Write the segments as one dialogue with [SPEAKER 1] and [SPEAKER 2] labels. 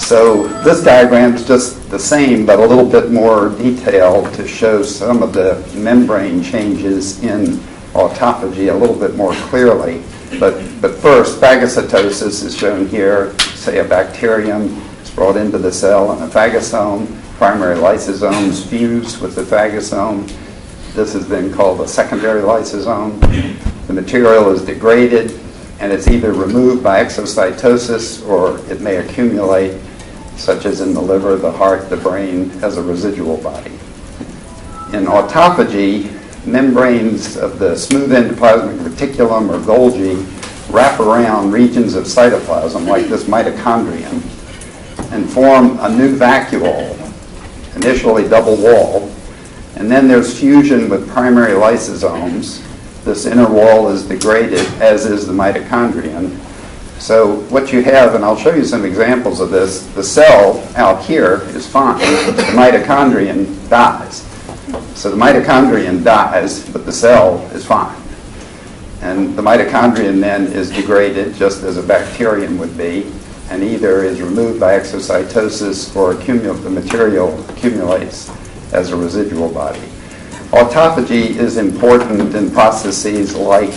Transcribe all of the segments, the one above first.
[SPEAKER 1] So this diagram is just the same, but a little bit more detailed to show some of the membrane changes in autophagy a little bit more clearly. But first, phagocytosis is shown here. Say a bacterium is brought into the cell in a phagosome. Primary lysosomes fuse with the phagosome. This is then called a secondary lysosome. The material is degraded, and it's either removed by exocytosis or it may accumulate, such as in the liver, the heart, the brain, as a residual body. In autophagy, membranes of the smooth endoplasmic reticulum or Golgi wrap around regions of cytoplasm like this mitochondrion and form a new vacuole, initially double-walled, and then there's fusion with primary lysosomes. This inner wall is degraded, as is the mitochondrion. So what you have, and I'll show you some examples of this, the cell out here is fine. The mitochondrion dies. So the mitochondrion dies, but the cell is fine. And the mitochondrion then is degraded, just as a bacterium would be, and either is removed by exocytosis or the material accumulates as a residual body. Autophagy is important in processes like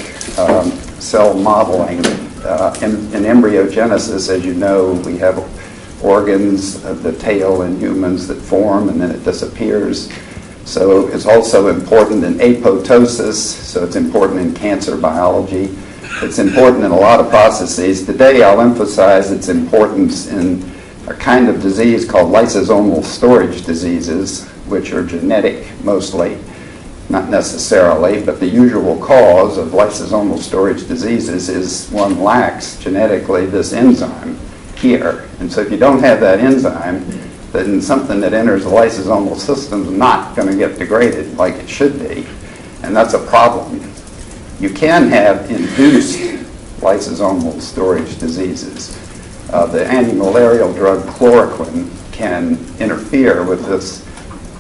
[SPEAKER 1] cell modeling. In embryogenesis, as you know, we have organs of the tail in humans that form and then it disappears. So it's also important in apoptosis, so it's important in cancer biology. It's important in a lot of processes. Today I'll emphasize its importance in a kind of disease called lysosomal storage diseases, which are genetic mostly, not necessarily, but the usual cause of lysosomal storage diseases is one lacks genetically this enzyme here. And so if you don't have that enzyme, then something that enters the lysosomal system is not going to get degraded like it should be, and that's a problem. You can have induced lysosomal storage diseases. The antimalarial drug chloroquine can interfere with this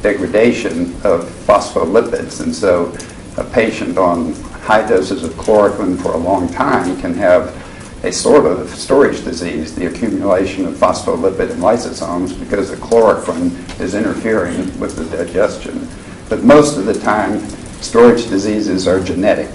[SPEAKER 1] degradation of phospholipids, and so a patient on high doses of chloroquine for a long time can have a sort of storage disease, the accumulation of phospholipid in lysosomes, because the chloroquine is interfering with the digestion. But most of the time, storage diseases are genetic.